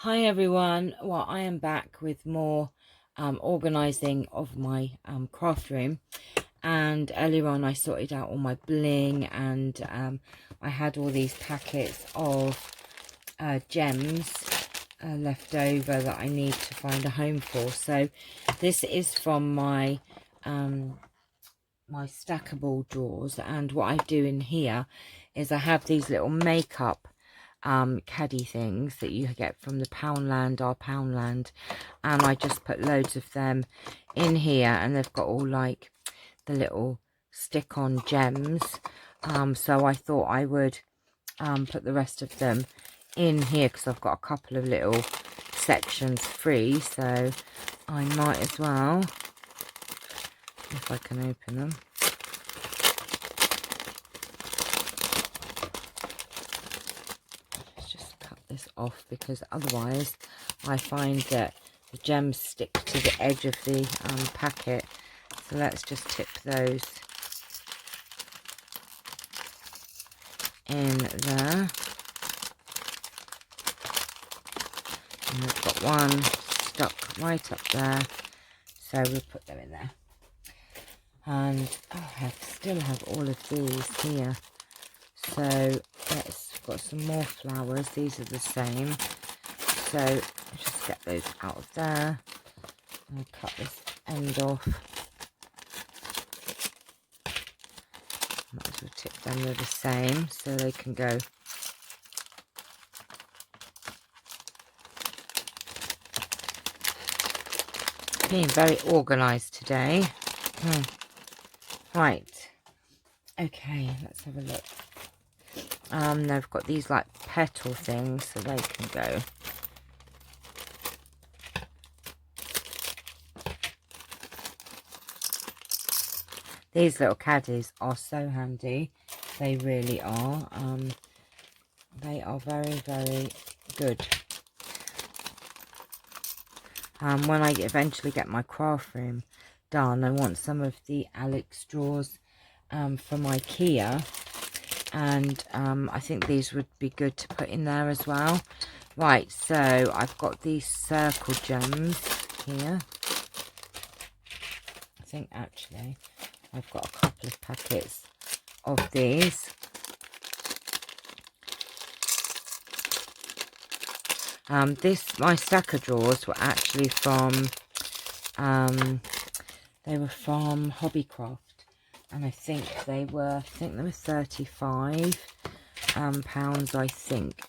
Hi everyone. Well, I am back with more organizing of my craft room, and earlier on I sorted out all my bling, and I had all these packets of gems left over that I need to find a home for. So this is from my my stackable drawers, and what I do in here is I have these little makeup caddy things that you get from the Poundland or Poundland, and I just put loads of them in here, and they've got all like the little stick-on gems, so I thought I would put the rest of them in here because I've got a couple of little sections free, so I might as well, if I can open them. This off, because otherwise I find that the gems stick to the edge of the packet. So let's just tip those in there, and I've got one stuck right up there, so we'll put them in there. And I still have all of these here, so got some more flowers. These are the same, so I'll just get those out of there. I'll cut this end off. Might as well tip them, they're the same, so they can go. Being very organised today. Right, okay, let's have a look. They've got these like petal things, so they can go. These little caddies are so handy. They really are. They are very, very good. When I eventually get my craft room done, I want some of the Alex drawers from IKEA. And I think these would be good to put in there as well. Right, so I've got these circle gems here. I think actually I've got a couple of packets of these. My stacker drawers were actually from, they were from Hobbycraft. And I think they were 35 pounds, I think.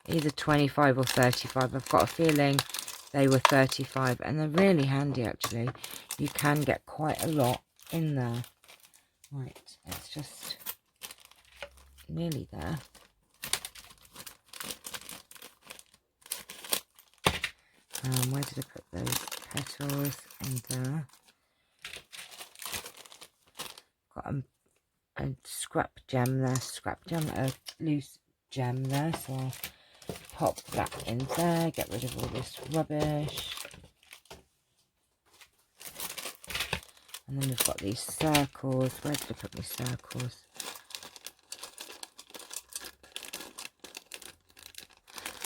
Either 25 or 35. I've got a feeling they were 35, and they're really handy actually. You can get quite a lot in there. Right, it's just nearly there. Where did I put those petals? In there. Got a scrap gem there, a loose gem there, so I'll pop that in there, get rid of all this rubbish. And then we've got these circles. Where did I put my circles?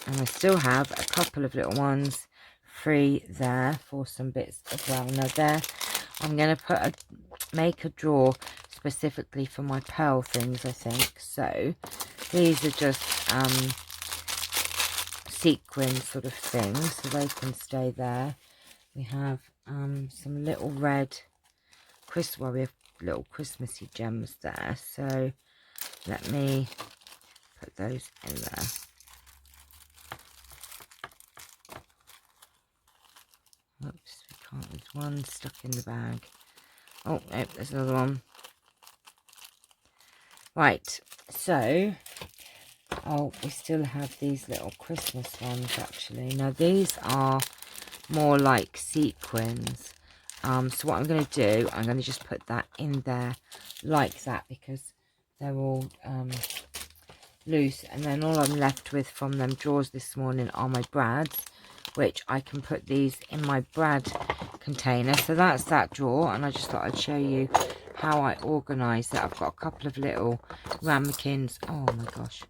And I still have a couple of little ones free there for some bits as well. Now there, I'm going to make a drawer specifically for my pearl things, I think. So these are just sequin sort of things, so they can stay there. We have some little red we have little Christmassy gems there, so let me put those in there. Oops, we can't. There's one stuck in the bag. Oh no, there's another one. Right, so we still have these little Christmas ones actually. Now these are more like sequins. So what I'm going to do, I'm going to just put that in there like that, because they're all loose. And then all I'm left with from them drawers this morning are my brads, which I can put these in my brad container. So that's that drawer, and I just thought I'd show you how I organise it. I've got a couple of little ramekins. Oh my gosh,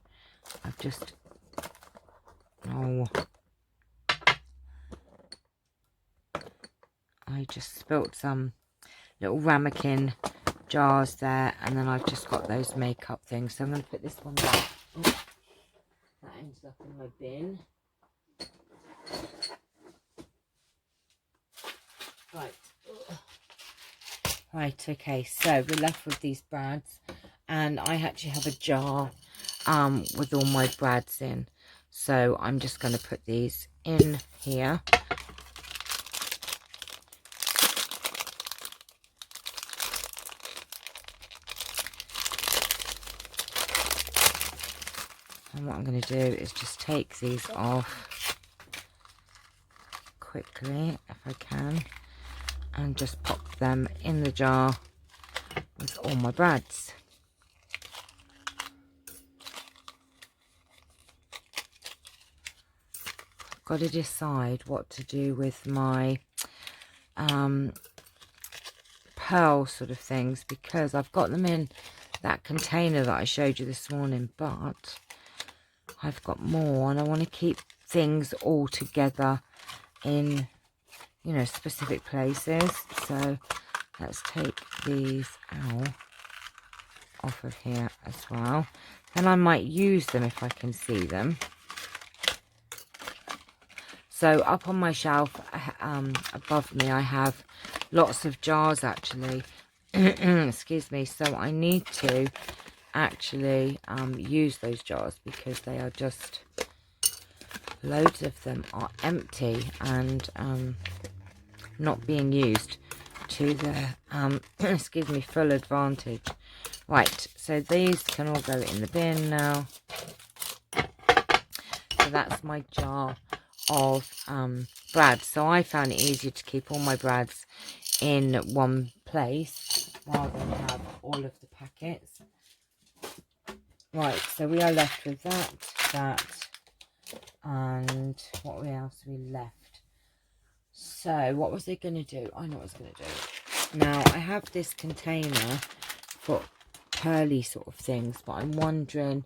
I've just, oh, just spilt some little ramekin jars there, and then I've just got those makeup things. So I'm going to put this one back. Oh, that ended up in my bin. Right. Right, okay, so we're left with these brads, and I actually have a jar with all my brads in. So I'm just going to put these in here. And what I'm going to do is just take these off quickly, if I can, and just pop them in the jar with all my brads. I've got to decide what to do with my pearl sort of things, because I've got them in that container that I showed you this morning, but I've got more, and I want to keep things all together in, you know, specific places. So let's take these out off of here as well. Then I might use them if I can see them. So up on my shelf above me, I have lots of jars actually. Excuse me. So I need to actually use those jars, because they are just, loads of them are empty and not being used to their excuse me, full advantage. Right, so these can all go in the bin now. So that's my jar of brads. So I found it easier to keep all my brads in one place rather than have all of the packets. Right, so we are left with that, and what else are we left? So what was I going to do? I know what I was going to do. Now, I have this container for pearly sort of things, but I'm wondering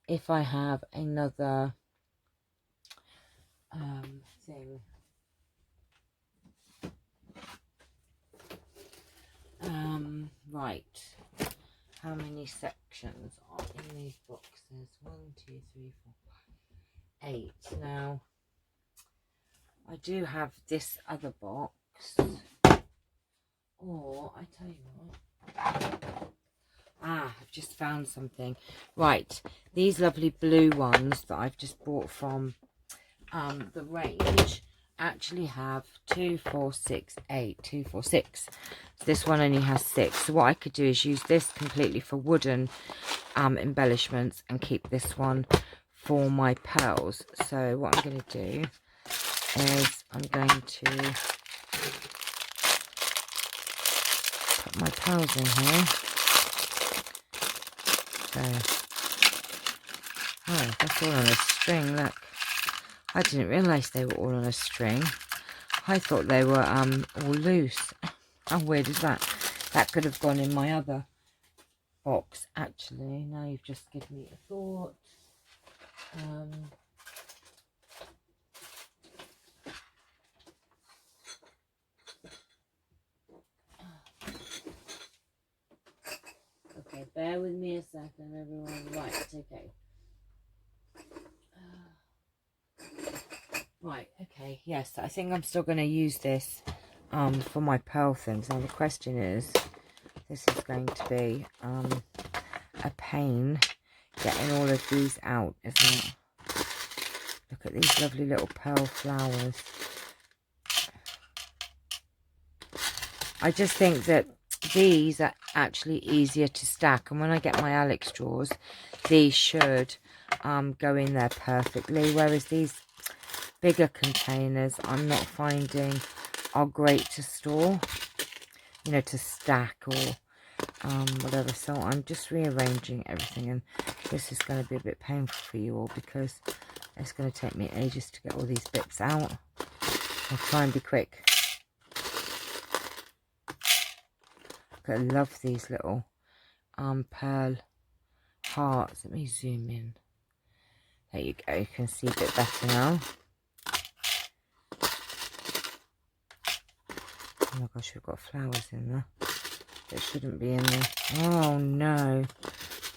if I have another thing. Right. How many sections are in these boxes? 1, 2, 3, 4, 5, 8. Now, I do have this other box. Or, I tell you what. I've just found something. Right. These lovely blue ones that I've just bought from the range actually have 2, 4, 6, 8. 2, 4, 6. This one only has 6. So what I could do is use this completely for wooden embellishments and keep this one for my pearls. So what I'm going to do is I'm going to put my pearls in here. So, oh, that's all on a string, look. I didn't realise they were all on a string. I thought they were all loose. How weird is that? That could have gone in my other box, actually. Now you've just given me a thought. Okay, bear with me a second, everyone. Right, okay. Right, okay, yes, I think I'm still going to use this for my pearl things. Now the question is, this is going to be a pain getting all of these out, isn't it? Look at these lovely little pearl flowers. I just think that these are actually easier to stack, and when I get my Alex drawers, these should go in there perfectly, whereas these bigger containers I'm not finding are great to store, you know, to stack or whatever. So I'm just rearranging everything, and this is going to be a bit painful for you all because it's going to take me ages to get all these bits out. I'll try and be quick. I love these little pearl hearts. Let me zoom in. There you go, you can see a bit better now. my gosh, we've got flowers in there that shouldn't be in there. Oh no,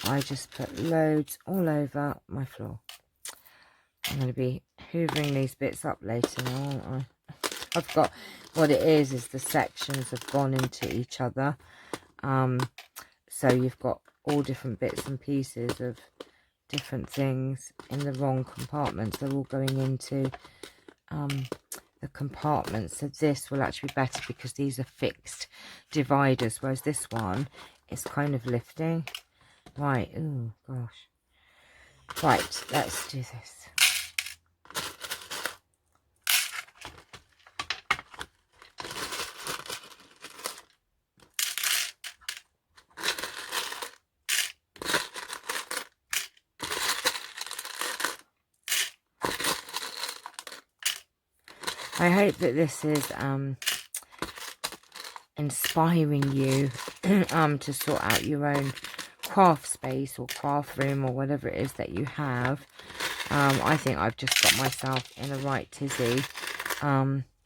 I just put loads all over my floor. I'm going to be hoovering these bits up later now, aren't I? I've got, what it is the sections have gone into each other. So you've got all different bits and pieces of different things in the wrong compartments. They're all going into the compartments. So this will actually be better because these are fixed dividers, whereas this one is kind of lifting. Right, oh gosh. Right, let's do this. I hope that this is inspiring you to sort out your own craft space or craft room or whatever it is that you have. I think I've just got myself in a right tizzy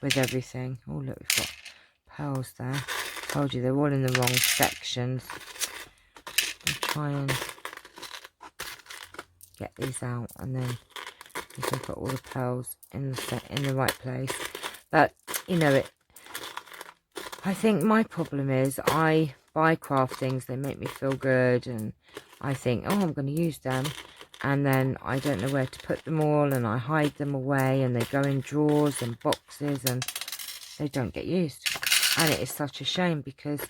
with everything. Oh look, we've got pearls there. Told you they're all in the wrong sections. I'll try and get these out, and then you can put all the pearls in the right place. But you know, I think my problem is I buy craft things, they make me feel good, and I think, oh, I'm going to use them, and then I don't know where to put them all, and I hide them away, and they go in drawers and boxes, and they don't get used. And it is such a shame, because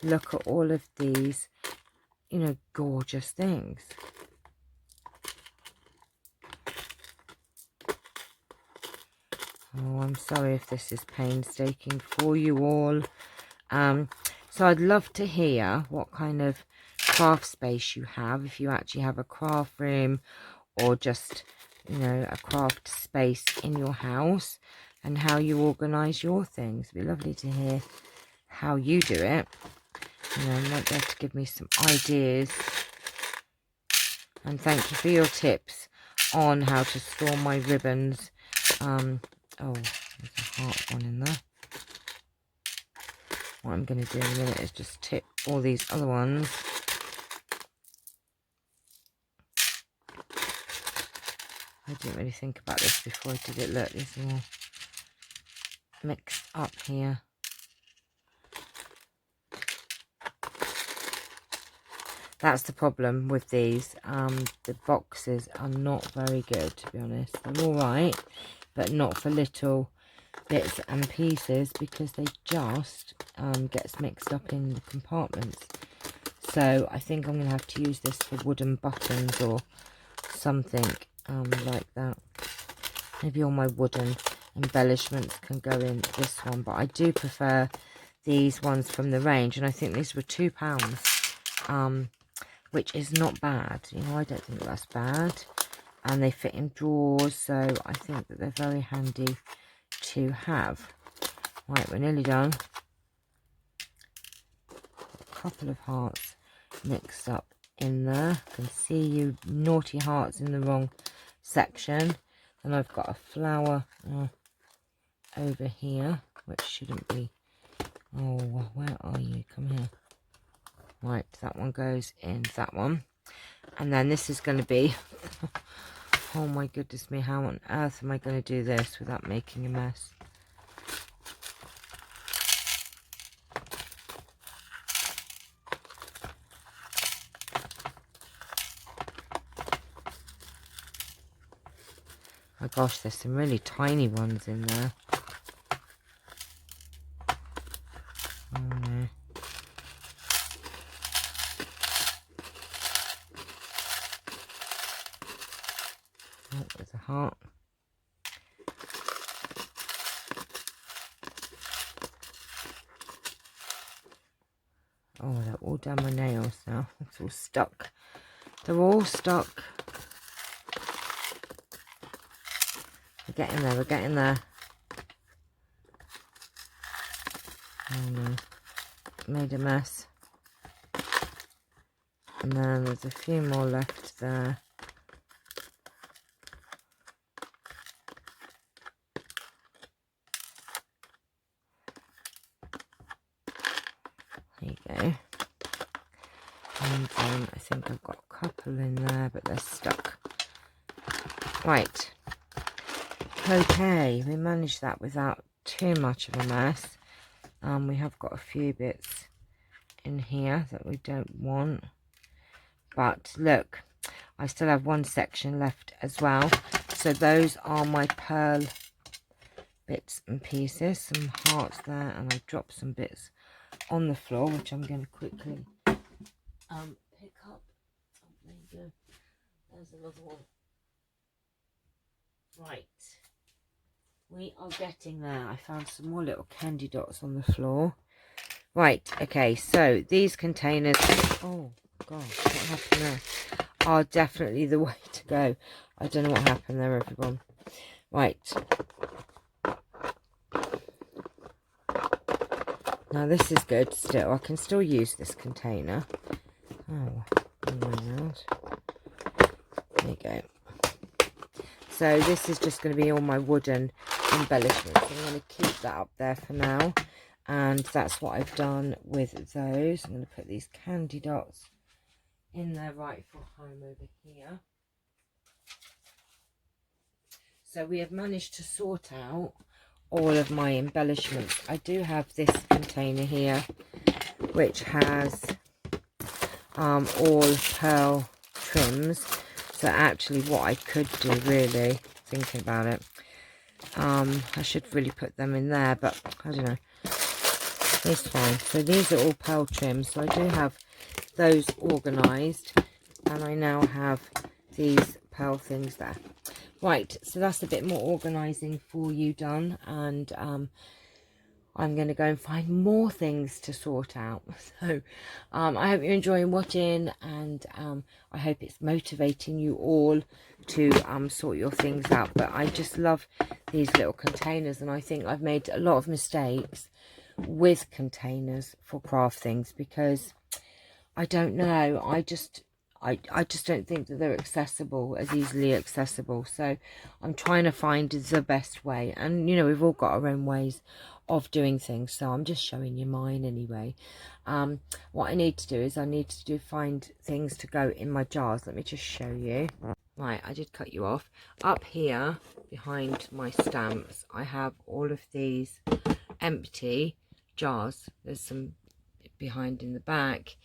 look at all of these, you know, gorgeous things. Oh, I'm sorry if this is painstaking for you all. So I'd love to hear what kind of craft space you have, if you actually have a craft room or just, you know, a craft space in your house, and how you organise your things. It'd be lovely to hear how you do it. You know, you might be able to give me some ideas. And thank you for your tips on how to store my ribbons. Oh, there's a heart one in there. What I'm going to do in a minute is just tip all these other ones. I didn't really think about this before I did it. Look, these are all mixed up here. That's the problem with these. The boxes are not very good, to be honest. They're all right, but not for little bits and pieces, because they just gets mixed up in the compartments. So I think I'm going to have to use this for wooden buttons or something like that. Maybe all my wooden embellishments can go in this one, but I do prefer these ones from the range, and I think these were £2, which is not bad. You know, I don't think that's bad, and they fit in drawers, so I think that they're very handy to have. Right, we're nearly done. A couple of hearts mixed up in there. I can see you naughty hearts in the wrong section. And I've got a flower over here, which shouldn't be. Oh, where are you? Come here. Right, that one goes in that one. And then this is going to be... oh my goodness me, how on earth am I going to do this without making a mess? Oh gosh, there's some really tiny ones in there. Oh no. Oh, there's a heart. Oh, they're all down my nails now. It's all stuck. They're all stuck. We're getting there, we're getting there. Oh no. Made a mess. And then there's a few more left there. go. And then I think I've got a couple in there, but they're stuck. Right. Okay, we managed that without too much of a mess. We have got a few bits in here that we don't want. But look, I still have one section left as well. So those are my pearl bits and pieces. Some hearts there, and I've dropped some bits on the floor, which I'm going to quickly pick up. Oh, there you go. There's another one. Right. We are getting there. I found some more little candy dots on the floor. Right, okay, so these containers, oh gosh, what happened there? Are definitely the way to go. I don't know what happened there, everyone. Right. Now this is good still. I can still use this container. Oh, there you go. So this is just going to be all my wooden embellishments. I'm going to keep that up there for now. And that's what I've done with those. I'm going to put these candy dots in their rightful home over here. So we have managed to sort out all of my embellishments. I do have this container here, which has all pearl trims. So actually what I could do, really, thinking about it, I should really put them in there, but I don't know. It's fine. So these are all pearl trims. So I do have those organised, and I now have these pearl things there. Right, so that's a bit more organising for you done, and I'm going to go and find more things to sort out. So I hope you're enjoying watching, and I hope it's motivating you all to sort your things out. But I just love these little containers, and I think I've made a lot of mistakes with containers for craft things, because I don't know, I just don't think that they're as easily accessible. So I'm trying to find the best way, and you know, we've all got our own ways of doing things, so I'm just showing you mine anyway. What I need to do is find things to go in my jars. Let me just show you. Right, I did cut you off. Up here behind my stamps, I have all of these empty jars. There's some behind in the back.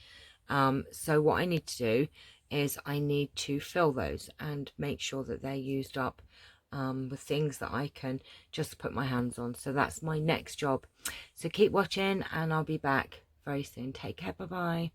So what I need to do is I need to fill those and make sure that they're used up with things that I can just put my hands on. So that's my next job. So keep watching, and I'll be back very soon. Take care. Bye bye.